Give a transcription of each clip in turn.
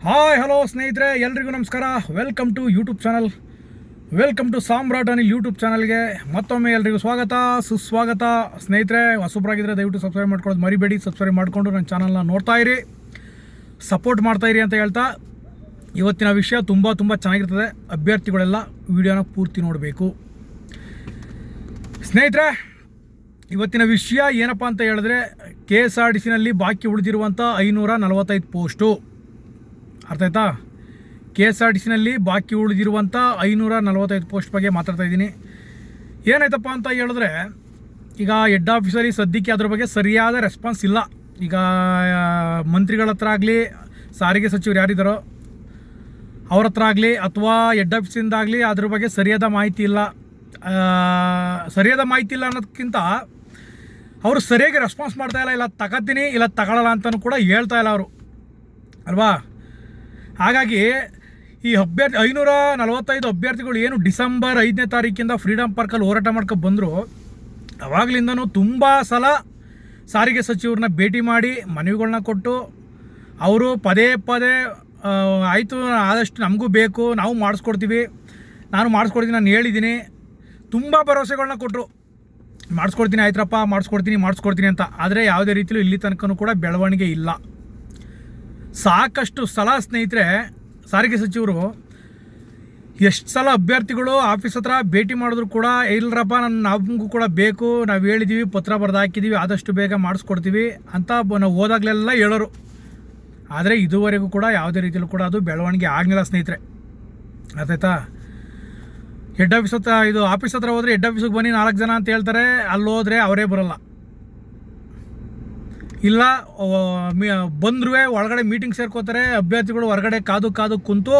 Hi hello ಸ್ನೇಹಿತರೆ, ಎಲ್ರಿಗೂ ನಮಸ್ಕಾರ. Welcome to YouTube channel. Welcome to Samrat Anil YouTube ಚಾನಲ್ಗೆ ಮತ್ತೊಮ್ಮೆ ಎಲ್ರಿಗೂ ಸ್ವಾಗತ ಸುಸ್ವಾಗತ. ಸ್ನೇಹಿತರೆ, ಹೊಸಬ್ರಾಗಿದ್ದರೆ ದಯವಿಟ್ಟು ಸಬ್ಸ್ಕ್ರೈಬ್ ಮಾಡ್ಕೊಳ್ಳೋದು ಮರಿಬೇಡಿ. ಸಬ್ಸ್ಕ್ರೈಬ್ ಮಾಡಿಕೊಂಡು ನನ್ನ ಚಾನಲ್ನ ನೋಡ್ತಾ ಇರಿ, ಸಪೋರ್ಟ್ ಮಾಡ್ತಾಯಿರಿ ಅಂತ ಹೇಳ್ತಾ, ಇವತ್ತಿನ ವಿಷಯ ತುಂಬ ಚೆನ್ನಾಗಿರ್ತದೆ. ಅಭ್ಯರ್ಥಿಗಳೆಲ್ಲ ವಿಡಿಯೋನ ಪೂರ್ತಿ ನೋಡಬೇಕು. ಸ್ನೇಹಿತರೆ, ಇವತ್ತಿನ ವಿಷಯ ಏನಪ್ಪ ಅಂತ ಹೇಳಿದ್ರೆ, KSRTCನಲ್ಲಿ ಬಾಕಿ ಉಳಿದಿರುವಂಥ 545 ಪೋಸ್ಟು. ಅರ್ಥ ಆಯ್ತಾ? KSRTCನಲ್ಲಿ ಬಾಕಿ ಉಳಿದಿರುವಂಥ 545 ಪೋಸ್ಟ್ ಬಗ್ಗೆ ಮಾತಾಡ್ತಾ ಇದ್ದೀನಿ. ಏನಾಯ್ತಪ್ಪ ಅಂತ ಹೇಳಿದ್ರೆ, ಈಗ ಹೆಡ್ ಆಫೀಸಲ್ಲಿ ಸದ್ಯಕ್ಕೆ ಅದ್ರ ಬಗ್ಗೆ ಸರಿಯಾದ ರೆಸ್ಪಾನ್ಸ್ ಇಲ್ಲ. ಈಗ ಮಂತ್ರಿಗಳ ಹತ್ರ ಆಗಲಿ, ಸಾರಿಗೆ ಸಚಿವರು ಯಾರಿದ್ದಾರೋ ಅವ್ರ ಹತ್ರ ಆಗಲಿ, ಅಥವಾ ಹೆಡ್ ಆಫೀಸಿಂದಾಗಲಿ ಅದ್ರ ಬಗ್ಗೆ ಸರಿಯಾದ ಮಾಹಿತಿ ಇಲ್ಲ. ಅನ್ನೋದಕ್ಕಿಂತ ಅವರು ಸರಿಯಾಗಿ ರೆಸ್ಪಾನ್ಸ್ ಮಾಡ್ತಾಯಿಲ್ಲ. ಇಲ್ಲ ತಗೋತೀನಿ, ಇಲ್ಲ ತಗೊಳ್ಳಲ್ಲ ಅಂತಲೂ ಕೂಡ ಹೇಳ್ತಾ ಇಲ್ಲ ಅವರು, ಅಲ್ವಾ? ಹಾಗಾಗಿ ಈ 545 ಅಭ್ಯರ್ಥಿಗಳು ಏನು ಡಿಸೆಂಬರ್ 5ನೇ ತಾರೀಕಿಂದ ಫ್ರೀಡಮ್ ಪಾರ್ಕಲ್ಲಿ ಹೋರಾಟ ಮಾಡ್ಕೊಂಡು ಬಂದರು, ಅವಾಗಲಿಂದನೂ ತುಂಬ ಸಲ ಸಾರಿಗೆ ಸಚಿವರನ್ನ ಭೇಟಿ ಮಾಡಿ ಮನವಿಗಳನ್ನ ಕೊಟ್ಟು, ಅವರು ಪದೇ ಆಯಿತು ಆದಷ್ಟು ನಮಗೂ ಬೇಕು, ನಾವು ಮಾಡಿಸ್ಕೊಡ್ತೀವಿ, ನಾನು ಹೇಳಿದ್ದೀನಿ, ತುಂಬ ಭರವಸೆಗಳನ್ನ ಕೊಟ್ಟರು. ಮಾಡಿಸ್ಕೊಡ್ತೀನಿ ಆಯ್ತರಪ್ಪ, ಮಾಡಿಸ್ಕೊಡ್ತೀನಿ ಅಂತ. ಆದರೆ ಯಾವುದೇ ರೀತಿಯಲ್ಲೂ ಇಲ್ಲಿ ತನಕನೂ ಕೂಡ ಬೆಳವಣಿಗೆ ಇಲ್ಲ. ಸಾಕಷ್ಟು ಸಲ ಸ್ನೇಹಿತರೆ, ಸಾರಿಗೆ ಸಚಿವರು ಎಷ್ಟು ಸಲ ಅಭ್ಯರ್ಥಿಗಳು ಆಫೀಸ್ ಹತ್ರ ಭೇಟಿ ಮಾಡಿದ್ರು ಕೂಡ, ಇಲ್ಲರಪ್ಪ ನಮಗೂ ಕೂಡ ಬೇಕು, ನಾವು ಹೇಳಿದ್ದೀವಿ, ಪತ್ರ ಬರೆದು ಹಾಕಿದ್ದೀವಿ, ಆದಷ್ಟು ಬೇಗ ಮಾಡಿಸ್ಕೊಡ್ತೀವಿ ಅಂತ ನಾವು ಹೋದಾಗಲೆಲ್ಲ ಹೇಳೋರು. ಆದರೆ ಇದುವರೆಗೂ ಕೂಡ ಯಾವುದೇ ರೀತಿಯಲ್ಲೂ ಕೂಡ ಅದು ಬೆಳವಣಿಗೆ ಆಗಲಿಲ್ಲ ಸ್ನೇಹಿತರೆ. ಅರ್ಥಾಯ್ತಾ? ಹೆಡ್ ಆಫೀಸ್ ಹತ್ರ, ಇದು ಆಫೀಸ್ ಹತ್ರ ಹೋದರೆ ಹೆಡ್ ಆಫೀಸಿಗೆ ಬನ್ನಿ 4 ಜನ ಅಂತ ಹೇಳ್ತಾರೆ, ಅಲ್ಲಿ ಹೋದರೆ ಅವರೇ ಬರೋಲ್ಲ. ಇಲ್ಲ ಬಂದ್ರೂ ಒಳಗಡೆ ಮೀಟಿಂಗ್ ಸೇರ್ಕೋತಾರೆ, ಅಭ್ಯರ್ಥಿಗಳು ಹೊರಗಡೆ ಕಾದು ಕುಂತು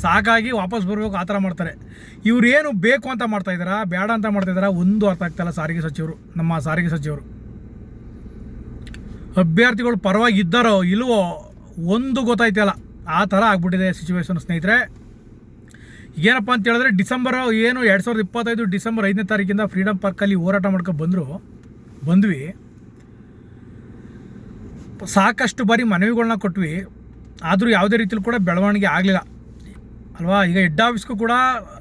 ಸಾಕಾಗಿ ವಾಪಸ್ ಬರಬೇಕು, ಆ ಥರ ಮಾಡ್ತಾರೆ. ಇವ್ರು ಏನು ಬೇಕು ಅಂತ ಮಾಡ್ತಾಯಿದ್ದಾರಾ, ಬೇಡ ಅಂತ ಮಾಡ್ತಾಯಿದ್ದಾರಾ, ಒಂದು ಅರ್ಥ ಆಗ್ತಾಯಿಲ್ಲ ನಮ್ಮ ಸಾರಿಗೆ ಸಚಿವರು. ಅಭ್ಯರ್ಥಿಗಳು ಪರವಾಗಿ ಇದ್ದಾರೋ ಇಲ್ವೋ ಒಂದು ಗೊತ್ತಾಯ್ತಲ್ಲ, ಆ ಥರ ಆಗ್ಬಿಟ್ಟಿದೆ ಸಿಚುವೇಶನ್ ಸ್ನೇಹಿತರೆ. ಏನಪ್ಪ ಅಂತ ಹೇಳಿದ್ರೆ, ಡಿಸೆಂಬರ್ 2025 ಡಿಸೆಂಬರ್ 5ನೇ ತಾರೀಕಿಂದ ಫ್ರೀಡಮ್ ಪಾರ್ಕಲ್ಲಿ ಹೋರಾಟ ಮಾಡ್ಕೊಂಡು ಬಂದ್ವಿ. ಸಾಕಷ್ಟು ಬಾರಿ ಮನವಿಗಳನ್ನ ಕೊಟ್ವಿ, ಆದರೂ ಯಾವುದೇ ರೀತಿಯಲ್ಲಿ ಕೂಡ ಬೆಳವಣಿಗೆ ಆಗಲಿಲ್ಲ, ಅಲ್ವಾ? ಈಗ ಹೆಡ್ ಆಫೀಸ್ಗೂ ಕೂಡ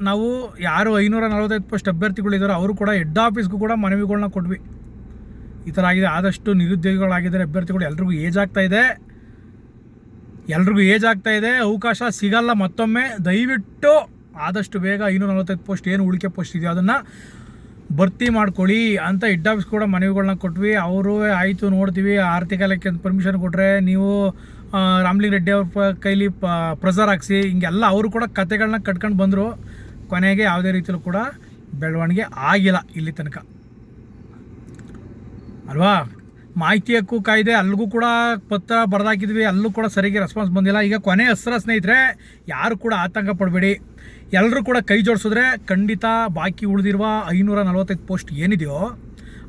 ನಾವು ಯಾರು 545 ಪೋಸ್ಟ್ ಅಭ್ಯರ್ಥಿಗಳಿದ್ದಾರೋ ಅವರು ಕೂಡ ಹೆಡ್ ಆಫೀಸ್ಗೂ ಕೂಡ ಮನವಿಗಳನ್ನ ಕೊಟ್ವಿ. ಈ ಥರ ಆಗಿದೆ. ಆದಷ್ಟು ನಿರುದ್ಯೋಗಿಗಳಾಗಿದ್ದಾರೆ ಅಭ್ಯರ್ಥಿಗಳು. ಎಲ್ರಿಗೂ ಏಜ್ ಆಗ್ತಾ ಇದೆ, ಅವಕಾಶ ಸಿಗಲ್ಲ ಮತ್ತೊಮ್ಮೆ. ದಯವಿಟ್ಟು ಆದಷ್ಟು ಬೇಗ 545 ಪೋಸ್ಟ್ ಏನು ಉಳಿಕೆ ಪೋಸ್ಟ್ ಇದೆಯೋ ಅದನ್ನು ಭರ್ತಿ ಮಾಡ್ಕೊಳ್ಳಿ ಅಂತ ಹೆಡ್ ಆಫೀಸ್ ಕೂಡ ಮನವಿಗಳನ್ನ ಕೊಟ್ವಿ. ಅವರು ಆಯಿತು ನೋಡ್ತೀವಿ, ಆರ್ಥಿಕ ಇಲಾಖೆ ಪರ್ಮಿಷನ್ ಕೊಟ್ಟರೆ ನೀವು ರಾಮಲಿಂಗ ರೆಡ್ಡಿ ಅವ್ರ ಕೈಲಿ ಪ್ರೆಸರ್ ಹಾಕ್ಸಿ, ಹಿಂಗೆಲ್ಲ ಅವರು ಕೂಡ ಕತೆಗಳನ್ನ ಕಟ್ಕೊಂಡು ಬಂದರು. ಕೊನೆಗೆ ಯಾವುದೇ ರೀತಿಯಲ್ಲೂ ಕೂಡ ಬೆಳವಣಿಗೆ ಆಗಿಲ್ಲ ಇಲ್ಲಿ ತನಕ, ಅಲ್ವಾ? ಮಾಹಿತಿ ಹಕ್ಕು ಕಾಯ್ದೆ ಅಲ್ಲಿಗೂ ಕೂಡ ಪತ್ರ ಬರೆದಾಕಿದ್ವಿ, ಅಲ್ಲೂ ಕೂಡ ಸರಿಯಾಗಿ ರೆಸ್ಪಾನ್ಸ್ ಬಂದಿಲ್ಲ. ಈಗ ಕೊನೆ ಅಸ್ತ್ರ ಸ್ನೇಹಿತರೆ, ಯಾರು ಕೂಡ ಆತಂಕ ಪಡಬೇಡಿ, ಎಲ್ಲರೂ ಕೂಡ ಕೈ ಜೋಡಿಸಿದ್ರೆ ಖಂಡಿತ ಬಾಕಿ ಉಳಿದಿರುವ 545 ಪೋಸ್ಟ್ ಏನಿದೆಯೋ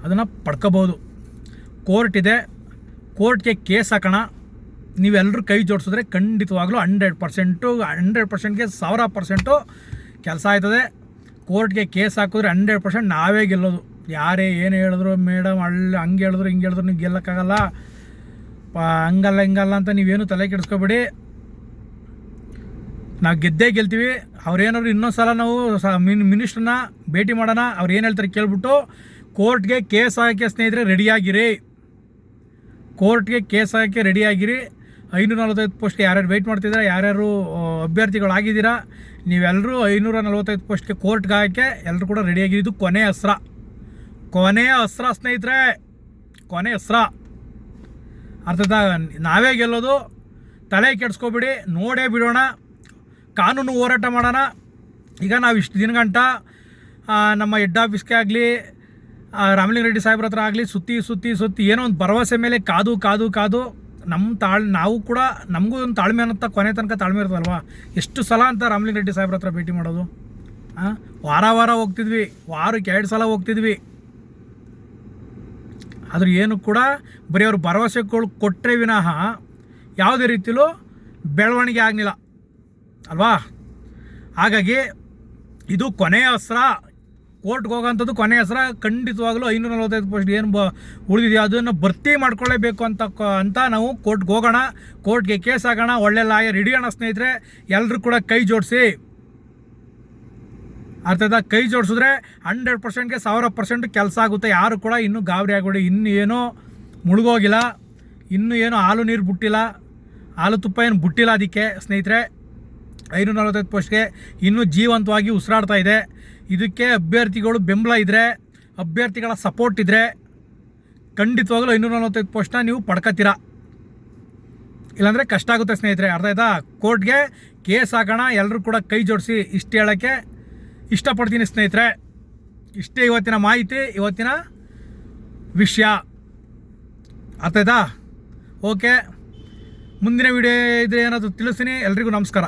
ಅದನ್ನು ಪಡ್ಕೋಬೋದು. ಕೋರ್ಟ್ ಇದೆ, ಕೋರ್ಟ್ಗೆ ಕೇಸ್ ಹಾಕೋಣ. ನೀವೆಲ್ಲರೂ ಕೈ ಜೋಡಿಸಿದ್ರೆ ಖಂಡಿತವಾಗ್ಲೂ 100%ಗೆ 1000% ಕೆಲಸ ಆಯ್ತದೆ. ಕೋರ್ಟ್ಗೆ ಕೇಸ್ ಹಾಕಿದ್ರೆ 100% ನಾವೇ ಗೆಲ್ಲೋದು. ಯಾರೇ ಏನು ಹೇಳಿದ್ರು, ಮೇಡಮ್ ಹಂಗೆ ಹೇಳಿದ್ರು ಹಿಂಗೆ ಹೇಳಿದ್ರು ನೀವು ಗೆಲ್ಲಕ್ಕಾಗಲ್ಲ, ಹಂಗಲ್ಲ ಅಂತ ನೀವೇನು ತಲೆ ಕೆಡಿಸ್ಕೊಬೇಡಿ, ನಾವು ಗೆಲ್ತೀವಿ. ಅವ್ರೇನಾದ್ರು ಇನ್ನೊಂದು ಸಲ ನಾವು ಮಿನಿಸ್ಟ್ರನ್ನ ಭೇಟಿ ಮಾಡೋಣ, ಅವ್ರು ಏನು ಹೇಳ್ತಾರೆ ಕೇಳ್ಬಿಟ್ಟು ಕೋರ್ಟ್ಗೆ ಕೇಸ್ ಹಾಕಿ ಸ್ನೇಹಿತರೆ ರೆಡಿಯಾಗಿರಿ. ಕೋರ್ಟ್ಗೆ ಕೇಸ್ ಹಾಕಿ ರೆಡಿಯಾಗಿರಿ. 545 ಪೋಸ್ಟ್ಗೆ ಯಾರ್ಯಾರು ವೆಯ್ಟ್ ಮಾಡ್ತಿದ್ದೀರಾ, ಯಾರ್ಯಾರು ಅಭ್ಯರ್ಥಿಗಳಾಗಿದ್ದೀರಾ, ನೀವೆಲ್ಲರೂ 545 ಪೋಸ್ಟ್ಗೆ ಕೋರ್ಟ್ಗೆ ಹಾಕಿ ಎಲ್ಲರೂ ಕೂಡ ರೆಡಿಯಾಗಿರಿ. ಇದು ಕೊನೆಯ ಅಸ್ತ್ರ ಸ್ನೇಹಿತರೆ, ಕೊನೆ ಅಸ್ತ್ರ. ಅರ್ಥದ ನಾವೇ ಗೆಲ್ಲೋದು, ತಲೆ ಕೆಡಿಸ್ಕೊಬಿಡಿ, ನೋಡೇ ಬಿಡೋಣ, ಕಾನೂನು ಹೋರಾಟ ಮಾಡೋಣ. ಈಗ ನಾವು ಇಷ್ಟು ದಿನಗಂಟ ನಮ್ಮ ಹೆಡ್ ಆಫೀಸ್ಗೆ ಆಗಲಿ, ರಾಮಲಿಂಗ ರೆಡ್ಡಿ ಸಾಹೇಬ್ರ ಹತ್ರ ಆಗಲಿ ಸುತ್ತಿ ಏನೋ ಒಂದು ಭರವಸೆ ಮೇಲೆ ಕಾದು ನಾವು ಕೂಡ ನಮಗೂ ಒಂದು ತಾಳ್ಮೆ ಅನ್ನೋಂಥ ಕೊನೆ ತನಕ ತಾಳ್ಮೆ ಇರ್ತದಲ್ವಾ? ಎಷ್ಟು ಸಲ ಅಂತ ರಾಮಲಿಂಗ ರೆಡ್ಡಿ ಸಾಹೇಬ್ರ ಹತ್ರ ಭೇಟಿ ಮಾಡೋದು? ವಾರ ಹೋಗ್ತಿದ್ವಿ, ವಾರಕ್ಕೆ 2 ಸಲ ಹೋಗ್ತಿದ್ವಿ. ಆದರೂ ಏನು ಕೂಡ ಬರೀ ಅವರು ಭರವಸೆಗಳು ಕೊಟ್ಟರೆ ವಿನಃ ಯಾವುದೇ ರೀತಿಯಲ್ಲೂ ಬೆಳವಣಿಗೆ ಆಗಲಿಲ್ಲ, ಅಲ್ವಾ? ಹಾಗಾಗಿ ಇದು ಕೊನೆಯ ಅಸ್ತ್ರ. ಕೋರ್ಟ್ಗೆ ಹೋಗೋಂಥದ್ದು ಕೊನೆ ಹೆಸರ ಖಂಡಿತವಾಗಲೂ 545 ಪೋಸ್ಟ್ ಏನು ಉಳಿದಿದೆಯೋ ಅದನ್ನು ಭರ್ತಿ ಮಾಡ್ಕೊಳ್ಳೇಬೇಕು ಅಂತ ನಾವು ಕೋರ್ಟ್ಗೆ ಹೋಗೋಣ, ಕೋರ್ಟ್ಗೆ ಕೇಸ್ ಆಗೋಣ, ಒಳ್ಳೆ ಲಾಯರ್ ಹಿಡಿಯೋಣ ಸ್ನೇಹಿತರೆ. ಎಲ್ಲರೂ ಕೂಡ ಕೈ ಜೋಡಿಸಿ, ಅರ್ಥದ ಕೈ ಜೋಡಿಸಿದ್ರೆ 100%ಗೆ 1000% ಕೆಲಸ ಆಗುತ್ತೆ. ಯಾರು ಕೂಡ ಇನ್ನೂ ಗಾಬರಿ ಆಗಬೇಡಿ. ಇನ್ನೂ ಏನೋ ಮುಳುಗೋಗಿಲ್ಲ, ಇನ್ನೂ ಏನೋ ಹಾಲು ನೀರು ಬಿಟ್ಟಿಲ್ಲ, ಹಾಲು ತುಪ್ಪ ಏನು ಬಿಟ್ಟಿಲ್ಲ. ಅದಕ್ಕೆ ಸ್ನೇಹಿತರೆ 545 ಪೋಸ್ಟ್ಗೆ ಇನ್ನೂ ಜೀವಂತವಾಗಿ ಉಸಿರಾಡ್ತಾ ಇದೆ. ಇದಕ್ಕೆ ಅಭ್ಯರ್ಥಿಗಳು ಬೆಂಬಲ ಇದ್ದರೆ, ಅಭ್ಯರ್ಥಿಗಳ ಸಪೋರ್ಟ್ ಇದ್ದರೆ ಖಂಡಿತವಾಗಲೂ 545 ಪೋಸ್ಟ್ನ ನೀವು ಪಡ್ಕೊತೀರ. ಇಲ್ಲಾಂದರೆ ಕಷ್ಟ ಆಗುತ್ತೆ ಸ್ನೇಹಿತರೆ, ಅರ್ಥ ಆಯ್ತಾ. ಕೋರ್ಟ್ಗೆ ಕೇಸ್ ಹಾಕೋಣ, ಎಲ್ಲರೂ ಕೂಡ ಕೈ ಜೋಡಿಸಿ ಇಷ್ಟು ಹೇಳೋಕ್ಕೆ ಇಷ್ಟಪಡ್ತೀನಿ ಸ್ನೇಹಿತರೆ. ಇಷ್ಟೇ ಇವತ್ತಿನ ಮಾಹಿತಿ, ಇವತ್ತಿನ ವಿಷಯ, ಅರ್ಥ ಆಯ್ತಾ. ಓಕೆ, ಮುಂದಿನ ವಿಡಿಯೋ ಇದ್ರೆ ಏನಾದರೂ ತಿಳಿಸ್ತೀನಿ. ಎಲ್ರಿಗೂ ನಮಸ್ಕಾರ.